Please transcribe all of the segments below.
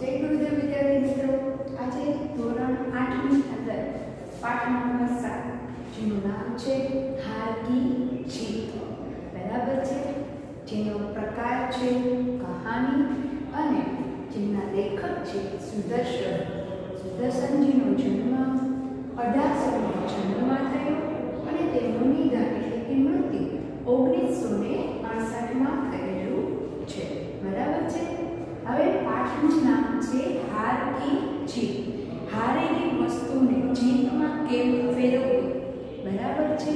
जय गुरुदेव विद्यार्थी मित्रों, आज धोरण 8 ની અંદર પાઠ નંબર 7 જેનું નામ છે હાર की जीत। બરાબર છે, જેનો પ્રકાર છે કહાની અને જેના લેખક છે સુદર્શનજીનો જન્મ 1896 માં થયો અને તેમનું નિધન એટલે કે મૃત્યુ 1968 માં થયેલું છે। બરાબર છે। હવે પાઠનું નામ છે હાર की जीत। હારેલી વસ્તુને જીતમાં કેમ ફેરવવી, બરાબર છે,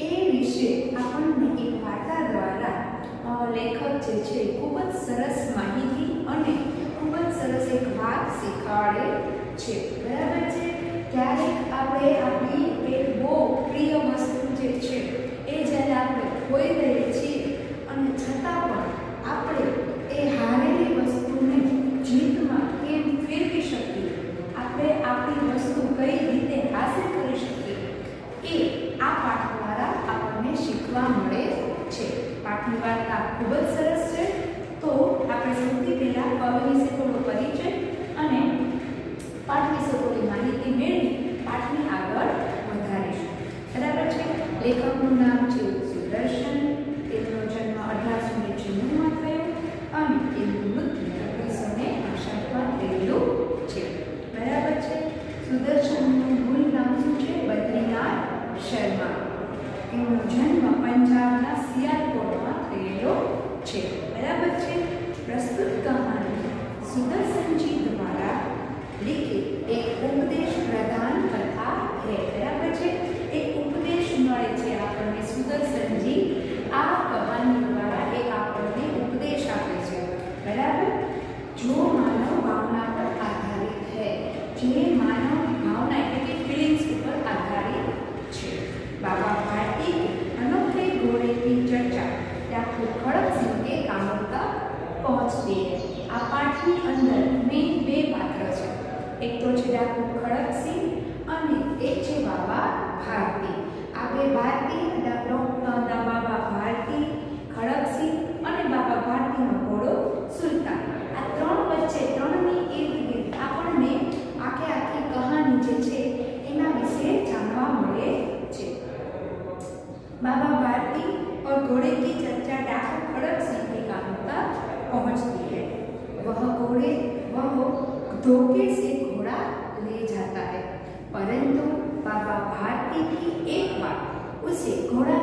એ વિશે આપણને એક વાર્તા દ્વારા લેખક જે છે ખૂબ જ સરસ માહિતી અને ખૂબ જ સરસ એક વાત શીખવાડે છે। બરાબર છે। ક્યારેક આપણે આપણી એક બહુ પ્રિય વસ્તુ જે છે એ જ્યારે આપણે ખોઈ દઈએ છીએ અને છતાં પણ આપણે એ હારેલી વસ્તુને જીતમાં કેમ ફેરવી શકીએ, આપણે આપણી વસ્તુ કઈ રીતે હાંસલ કરી શકીએ, એ આ પાઠ દ્વારા આપણને શીખવા મળે છે। પાઠની વાર્તા ખૂબ જ સરસ છે। તો આપણે સૌથી પહેલા કવિ વિશે થોડો પરિચય અને પાઠ વિશે થોડી માહિતી મેળવી પાઠને આગળ વધારીશું। બરાબર છે। લેખકનું નામ છે સુદર્શન। તેમનો જન્મ 1896 માં થયો અને તેમનું મૃત્યુ 1968 માં થયેલું છે। બરાબર છે। સુદર્શનનું મૂળ નામ શું છે? બદ્રીનાથ શર્મા। તેમનો જન્મ પંજાબના સિયાલકોટમાં થયેલો છે। બરાબર છે। પ્રસ્તુત કહાની સુદર્શનજી દ્વારા लिखित एक उपदेश प्रदान कथा है। बराबर છે। એક ઉપદેશ મળે છે આપણને। સુદર્શનજી આ કહાની દ્વારા એક આપણને ઉપદેશ આપે છે। બરાબર। जो मानव भावना पर आधारित है, જે માનવ ભાવના એટલે કે ફીલિંગ્સ ઉપર આધારિત છે। बाबा भारती अनोखे घोड़े की चर्चा डाकू खड़क सिंह के कानों तक पहुंचती है। आ पाठनी अंदर मेन બે પાત્ર છે। एक तो છે डाकू खड़क सिंह અને એક છે બાબા ભારતી। આ બે ભારતી બાબા ભારતી, ખડક સિંહ અને બાબા ભારતીનો ઘોડો સુલતાન, આ ત્રણ વચ્ચે ત્રણની ઈર્દ-ગીર્દ આપણને આખી કહાની જે છે એના વિશે જાણવા મળે છે। बाबा भारती और घोड़े की चर्चा डाकू खड़क सिंह के कानों तक पहुंचती है। वह धोखे से घोड़ा ले जाता है, परंतु बाबा भारती की एक बात उसे घोड़ा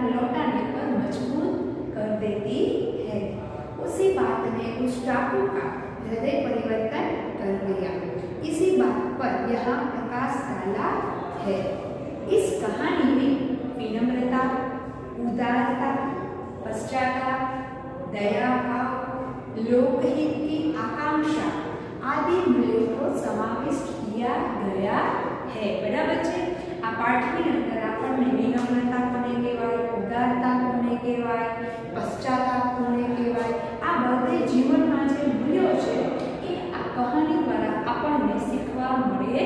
लौटाने पर मजबूर कर देती है। उसी बात ने उस डाकू का हृदय परिवर्तन कर दिया। इसी बात पर यहाँ प्रकाश डाला है। इस कहानी में विनम्रता, उदारता, पश्चाताप, दया भाव, लोकहित की आकांक्षा आदि मूल्यों को समाविष्ट किया गया है। बराबर है। आ पाठनी अंदर आपने विनम्रता कोने कहेवाय, उदारता कोने कहेवाय, पश्चाताप कोने कहेवाय, आ बधे जीवन में जे मूल्यों छे ए आ कहानी द्वारा आपने शीखवा मळे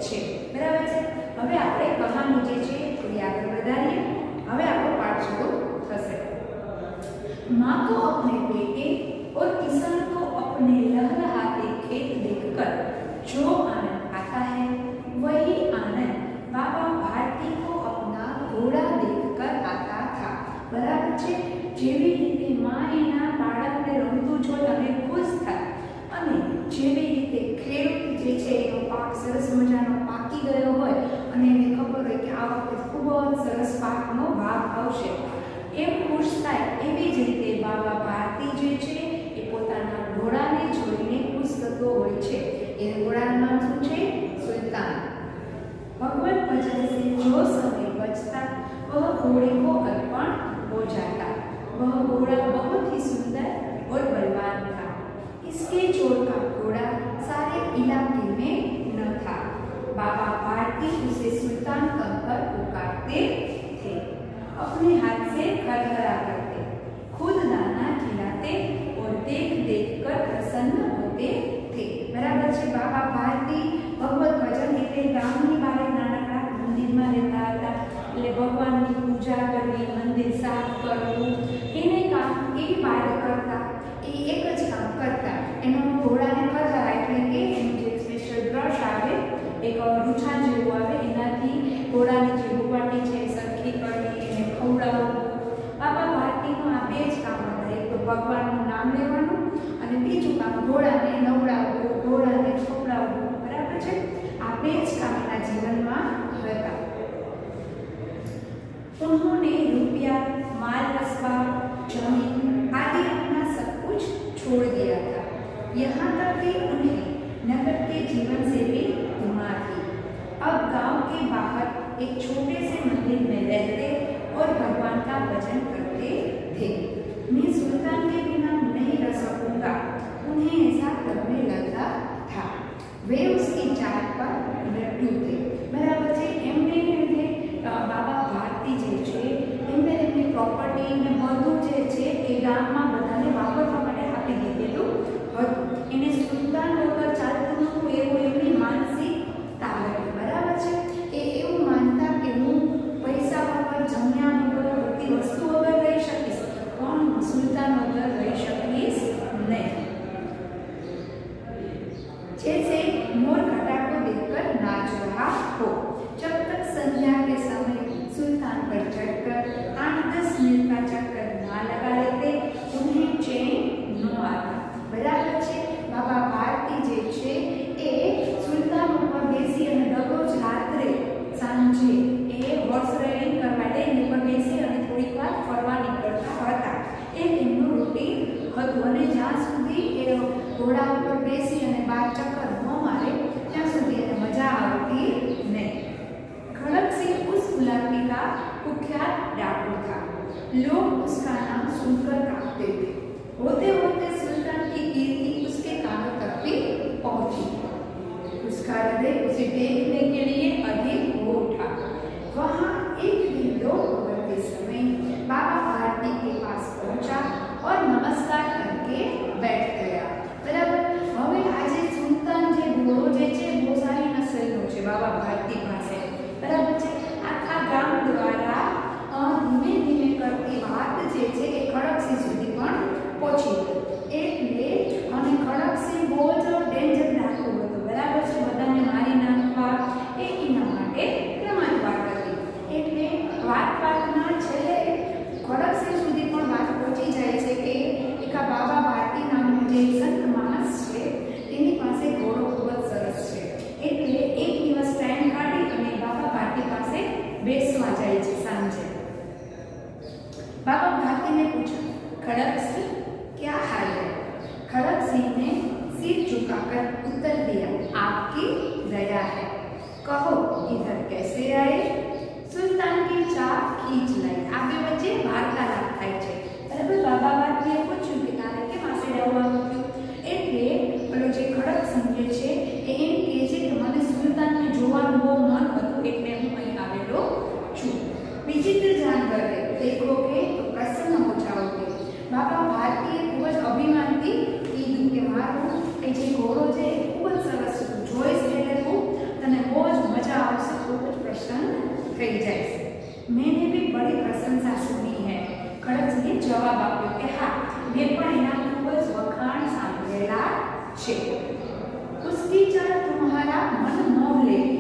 छे। बराबर है। हवे आपणे कहानी जे छे थोड़ी आगे वधारीए। हवे आपणो पाठ शुरू थशे। माँ को अपने बेटे और किसान को अपने लहलहाते खेत देखकर जो आनंद आता है, वही आनंद बाबा भारती को अपना घोड़ा देखकर आता था। बराबर है। जेवी रीते माँ एना बाळकने रमતું જોઈ અને ખુશ થાય અને જેવી રીતે ખેડૂત જે છે એનો પાક સરસ મજાનો પાકી ગયો હોય અને એને ખબર હોય કે આ વખતે ખૂબ જ સરસ પાકનો ભાગ આવશે, એમ ખુશ થાય, એવી જ રીતે બાબા ભારતી જે છે એ પોતાના ઘોડાને જોઈને ખુશ થતો હોય છે। એ ઘોડાનું નામ શું છે? સુલતાન। भगवान भजन से जो समय बचता वह घोड़े को अर्पण हो जाता। वह घोड़ा बहुत ही सुंदर और बलवान था। इसके जोड़ का घोड़ा सारे इलाके में न था। बाबा भारती उसे सुल्तान कहकर पुकारते थे। अपने हाथ से खरखरा करते, खुद दाना खिलाते और देख देख कर प्रसन्न होते थे। बराबर है। बाबा भारती भगवत भजन એટલે ગામની બહાર નાનકડા મંદિરમાં રહેતા હતા, એટલે ભગવાનની પૂજા કરવી, મંદિર સાફ કરવું, એને કામ એ બહાર કરતા, એ એક જ કામ કરતા। એનો ઘોડાને ખરખરા में रहते और भगवान का भजन करते थे। मैं सुल्तान के बिना नहीं रह सकूंगा, उन्हें ऐसा लगने लगा था। वे उसकी चाल पर मृत्यु थे। बराबर है। एमने बाबा भारती जे छे एमने एमनी प्रोपर्टी ने બધું જે છે એ ગામમાં બધાને વાપરવા માટે આપી દીધેલું હતું। એને સુલતાન વગર ચાલતું નહોતું એવું એમની માનસિકતા હતી। બરાબર છે। એ એવું માનતા કે હું પૈસા વગર જમ્યા વગર બધી વસ્તુ વગર રહી શકીશ પણ સુલતાન વગર રહી શકીશ નહીં। जैसे मोर घटा को देखकर नाच रहा हो। जब तक संध्या के समय सुल्तान पर चढ़कर 8-10 मिनट का चक्कर ना लगा लेते उन्हें चैन न आता। बराबर है। बाबा भारती जे छे ए सुल्तान पर बेसी અને દરરોજ રાત્રે સાંજે એ હોર્સ રાઇડિંગ કરવા માટે એની પર બેસી અને થોડીક વાર ફરવા નીકળતા હતા। એ એમનું રૂટીન હતું અને જ્યાં સુધી એ ઘોડા ઉપર બેસી અને બાર ચક્કર ન મારે ત્યાં સુધી એને મજા આવતી નહીં। खड़क सिंह उस गुलामी का कुख्यात डाकू था। लोग उसका नाम सुनकर कांपते थे। होते होते सुल्तान की कीर्ति उसके कानों तक भी पहुंची। उसका हृदय उसे देखने के लिए अधिक हो उठा। वहां एक दिन दोपहर के समय बाबा भारती के पास पहुंचा और नमस्कार करके बैठ गया। बराबर। હવે આજે સુલ્તાન જે ઘોડો જે છે બહુ સારી નસલનો છે બાબા ભારતી પાસે। બરાબર છે। આખા ગામ દ્વારા ધીમે ધીમે કરતી વાત જે છે એ ખડકસિંહ સુધી પણ પહોંચી ગઈ। એટલે અને ખડકસિંહ બહુ જ ડેન્જર ડાકુ હતો। બરાબર છે। બધાને મારી નાખવા એ એના માટે રમત વાત હતી। એટલે વાતના છેલ્લે ખડકસિંહ સુધી પણ વાત પહોંચી જાય છે કે એકા બાબા ભારતી નામનો જે સંત માણસ છે એની પાસે ઘોડો ખૂબ જ સરસ છે। એટલે એક દિવસ ટાઈમ કાઢી અને બાબા ભારતી પાસે બેસવા જાય છે સાંજે। बाबा भारती ने पूछा, खड़क सिंह क्या हाल है? खड़क सिंह ने सिर झुकाकर उत्तर दिया, आपकी दया है। कहो इधर कैसे आए? सुल्तान की चाप खींच लाई। आगे वच्चे वार्तालाप थाय छे। बराबर। बाबा भारतीए पूछ्યું કે તારે કેમ આસે રહેવાનું થયું? એટલે પેલો જે ખડક સિંહ જે છે એ એમ કહે છે કે મને સુલ્તાનને જોવાનું બહુ મન હતું એટલે હું અહીં આવેલો છું। विचित्र जानवर है, देखोगे तो प्रसन्न हो जाओगे। बाबा भारतीय खूब ज अभिमानથી કીધું કે મારું એ જે ઘોડો છે એ ખૂબ જ સરસ છે, તું જોઈશ એટલે તું તને બહુ જ મજા આવશે, ખૂબ જ પ્રસન્ન થઈ જઈશ। मैंने भी बड़ी प्रशंसा सुनी है। ખડકસિંહે જવાબ આપ્યો કે હા મેં પણ એના ખૂબ જ વખાણ સાંભળેલા છે। उसकी चाल तुम्हारा मन मोह लेगी,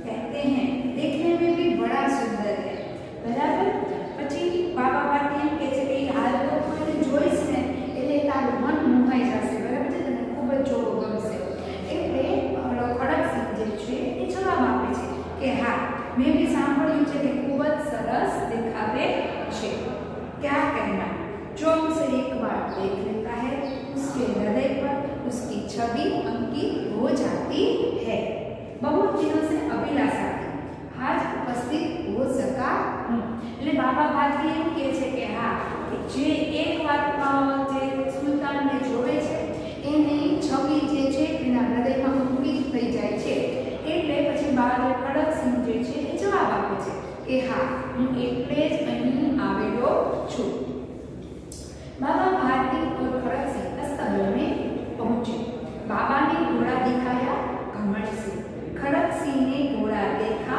कहते हैं देखने में भी बड़ा सुंदर है। बराबर। પછી બાબા ભારતી એમ કહે છે કે હાલ તો મને જોઈશ ને એટલે તારું મન મોહાઈ જશે। બરાબર છે। તને ખૂબ જ જોવો ગમશે। એટલે ખડકસિંહ જે છે એ જવાબ આપે છે કે હા મેં બી સાંભળ્યું છે કે ખૂબ જ સરસ દેખાવે છે। क्या कहना, जो उसे एक बार देख लेता है उसके हृदय पर उसकी छवि अंकित हो जाती है। बहुत दिनों से अभिलाषा थी, आज उपस्थित हो सका हूँ। એટલે બાબા ભારતી એમ કહે છે કે હા કે જે એક વાર જે સુલ્તાનને જોવે છે એની છબી જે છે એના હૃદયમાં અંકિત થઈ જાય છે। એટલે પછી બાબા ખડકસિંહ જે છે એ જવાબ આપે છે કે હા હું એટલે જ અહીં આવેલો છું। बाबा भारती और खड़कसिंह अस्तबल में पहुंचे। बाबा ने घोड़ा दिखाया घमंड से, खड़कसिंह ने घोड़ा देखा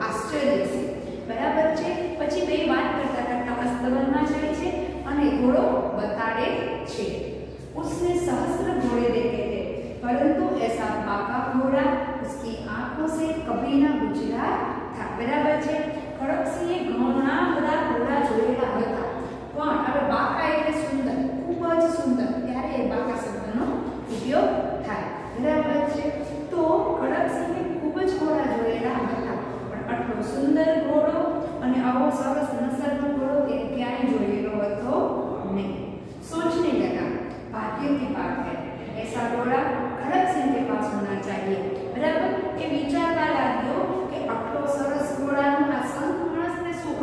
आश्चर्य से। बराबर છે। પછી બે વાત કરતા કરતા અસ્તબલમાં જાય છે અને ઘોડો બતાડે છે। उसने सहस्त्र घोड़े देखे थे परंतु ऐसा बाका घोड़ा उसकी आंखों से कभी ना गुजरा था। बराबर છે। ખડકસિંહે ઘણા બધા ઘોડા જોયેલા હતા પણ હવે બાકા એટલે સુંદર, ખૂબ જ સુંદર, ત્યારે એ બાકા શબ્દનો ઉપયોગ થાય। બરાબર છે। તો ખડકસિંહે ખૂબ જ ઘોડા જોયેલા હતા પણ આટલો સુંદર ઘોડો અને આવો સરસ નસલનો ઘોડો એ ક્યાંય જોયેલો હતો નહીં। सोचने लगा भाग्य की बात है, ऐसा घोड़ा खड़कसिंह के पास होना चाहिए। बराबर। એ વિચારવા લાગ્યો કે આટલો સરસ ઘોડાનો આ સંત માણસને શું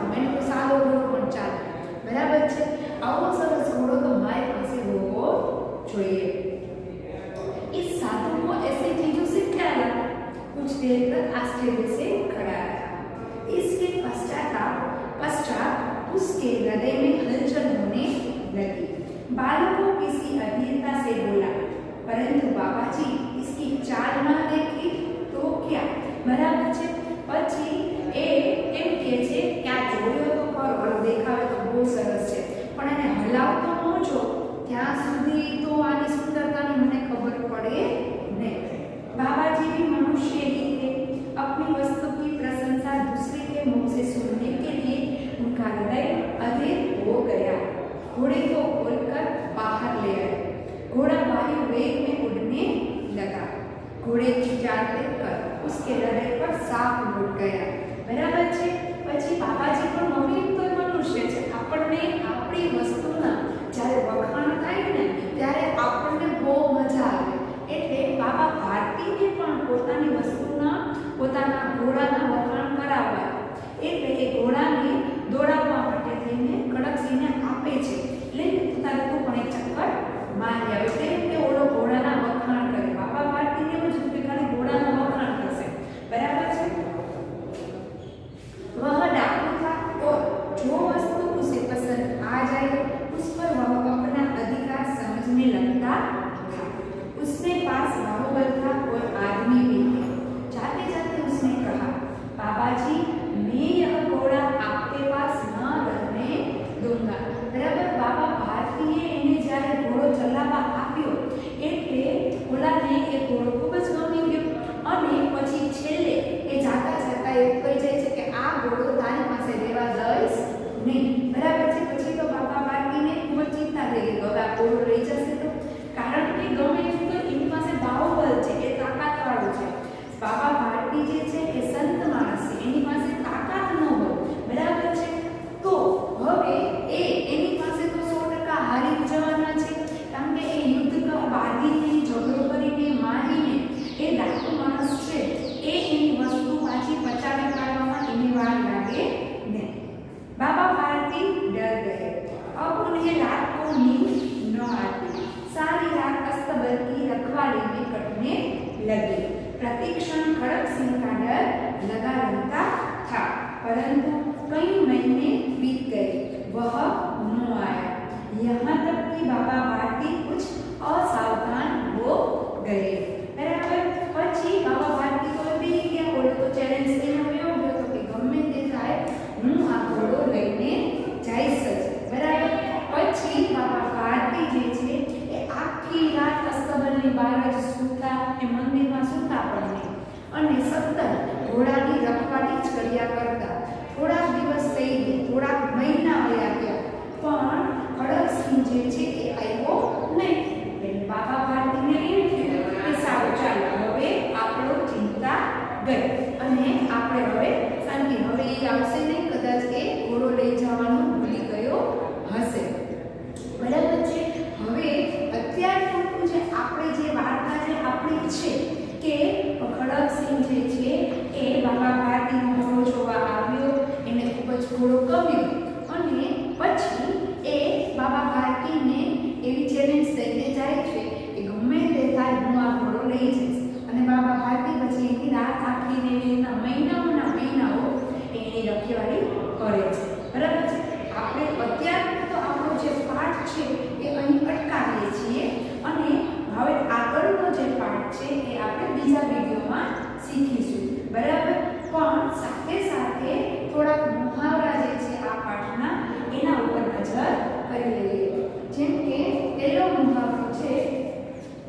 उसके हृदय में हलचल होने लगी। बालकों किसी अधीरता से बोला, परंतु बाबा जी इसकी चाल ना देखी तो क्या? बराबर छे। પછી એ એમ કહે છે કે આ જોયો તો ખરો, દેખાવે તો બહુ સરસ છે, પણ એને હલાવતો ન જો ત્યાં સુધી તો આની સુંદરતાની મને ખબર પડે નહીં। बाबा जी भी मनुष्य ही थे। अपनी वस्तु की प्रशंसा दूसरे के मुंह से सुनने के लिए उनका हृदय अधीर हो गया। घोड़े को खोलकर बाहर ले आए। घोड़ा वायु वेग में उड़ने लगा। घोड़े की चाल देखकर उसके हृदय पर साप लौट गया। बराबर छे। પછી બાબાજી પણ મમ્મી તો મનુષ્ય છે, આપણને આપણી વસ્તુના જ્યારે વખાણ થાય ને ત્યારે આપણને બહુ મજા આવે, એટલે બાબા ભારતીને પણ પોતાની વસ્તુના પોતાના ઘોડાના વખાણ કરાવવા, એટલે એ ઘોડાને દોડાવવા માટે થઈને કડકસિંહને આપે છે, એટલે તારે તું પણ એક ચક્કર મારી આવે, એટલે કે ઓલો ઘોડાના વખાણ કરે। બાબા ભારતીને એવું જ કે ખાલી ઘોડાના વખાણ કરશે। બરાબર છે। वह डाकू था और जो वस्तु उसे पसंद आ जाए उस पर वह अपना अधिकार समझने लगता था। उसके पास बाहुबल था और आदमी भी थे। जाते जाते उसने कहा, बाबा जी मैं यह घोड़ा आपके पास न रहने दूंगा। बराबर बाबा भारतीय એને જ્યારે ઘોડો ચલાવવા આપ્યો એટલે ઓલાને એ ઘોડો ખૂબ જ ગમી ગયો અને પછી છેલ્લે એ જાતા જાતા એવું કહી જાય છે કે આ ઘોડો તારી પાસે રહેવા દઈશ નહીં। બરાબર છે। પછી તો બાબા ભારતીને ખૂબ જ ચિંતા થઈ ગઈ, હવે આ ઘોડો લઈ જશે તો, કારણ કે ગમે એમ તો એની પાસે બાહુબલ છે, એ તાકાતવાળો છે। બાબા ભારતી જે છે એ સંત માણસ છે, એની પાસે તાકાત ન હોય। બરાબર છે। તો હવે એની પાસે તો 100% હારી જવાના છે, કારણ કે એ યુદ્ધ બાંધીને ઝઘડો કરીને મારીને એ ડાકુ માણસ છે, એ એની વસ્તુ પાછી પચાવી કાઢવામાં એને વાર લાગે નહીં। बाबा भारती डर गए। अब उन्हें रात को नींद न आती। सारी रात अस्तबल की रखवाली में कटने लगी। प्रतिक्षण खड़क सिंह का डर लगा रहता था, परंतु कई महीने बीत गए, वह न आया। यहाँ तक कि बाबा भारती कुछ असावधान हो गए। बराबर। પછી બાબા ભારતી તો બી ગયા, ઓલો તો ચેલેન્જ લઈને આવ્યો હતો કે ગમે તે થાય હું આ ઘોડો લઈને જઈશ જ। બરાબર। પછી બાબા ભારતી જે છે એ આખી રાત અસ્તબલની બહાર જ સૂતા, એ મંદિરમાં સૂતા પણ નહીં અને સતત ઘોડાની રખવાળી જ કર્યા કરતા। થોડા દિવસ થઈ ગયા, થોડા મહિના વયા ગયા, પણ ખડકસિંહ જે છે એ આવ્યો નહીં। એટલે બાબા ભારતીને એમ થયું કે સારું ચાલો હવે આપણો ચિંતા ગઈ અને આપણે હવે શાંતિ, હવે એ આવશે નહીં, કદાચ એ ઘોડો લઈ જવાનું ભૂલી ગયો હશે। બરાબર છે। હવે અત્યાર પૂરતું જે આપણે જે વાર્તા જે આપણી છે કે ખડકસિંહ જે છે એ બાબા ભારતીનો ઘોડો જોવા આવ્યો, એને ખૂબ જ ઘોડો ગમ્યો અને પછી એ બાબા ભારતીને એવી ચેલેન્જ દઈને જાય છે કે ગમે તે થાય હું આ ઘોડો લઈ જઈશ, અને બાબા ભારતી પછી એની રાત આખીને એના મહિનાઓના મહિનાઓ એની રખવાળી કરે છે। બરાબર છે। આપણે અત્યારે તો આપણો જે પાઠ છે એ અહીં અટકાવીએ છીએ અને હવે આગળનો જે પાઠ છે એ આપણે બીજા વિડીયોમાં શીખીશું। બરાબર। પણ સાથે સાથે થોડાક મુહાવરા જે છે આ પાઠના એના ઉપર નજર કરી લઈએ। જેમ કે પહેલો મુહાવરો છે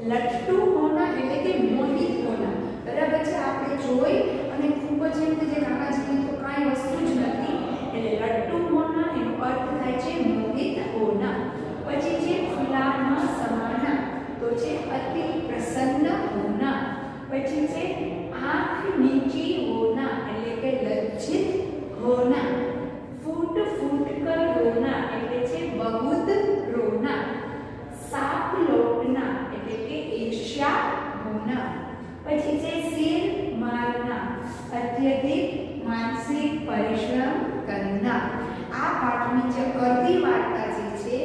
લટ્ટુ હોના એટલે કે મોહિત હોના। બરાબર છે। આપણે જોઈ અને ખૂબ જ એમ કે જે કાકાજી તો કાંઈ વસ્તુ જ નથી, એટલે લટ્ટુ હોના એનો અર્થ થાય છે મોહિત હોના। પછી છે ફુલાના સમાના, તો છે અતિ પ્રસન્ન હોના। પછી છે આંખ નીચી હોના એટલે કે લજ્જિત હોના। ફૂટ ફૂટ કર રોના એટલે છે બહુત રોના। સાપ લોટના એટલે કે ઈર્ષ્યા હોના। પછી છે સિર મારના, અત્યધિક માનસિક પરિશ્રમ કરના। આ પાઠની જે અડધી વાર્તા જે છે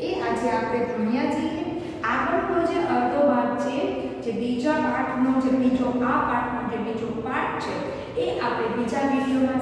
એ આજે આપણે ભણ્યા છીએ। આગળનો જે અડધો ભાગ છે, જે બીજા પાઠનો જે બીજો આ પાઠનો જે બીજો પાઠ છે એ આપણે બીજા વિડીયોમાં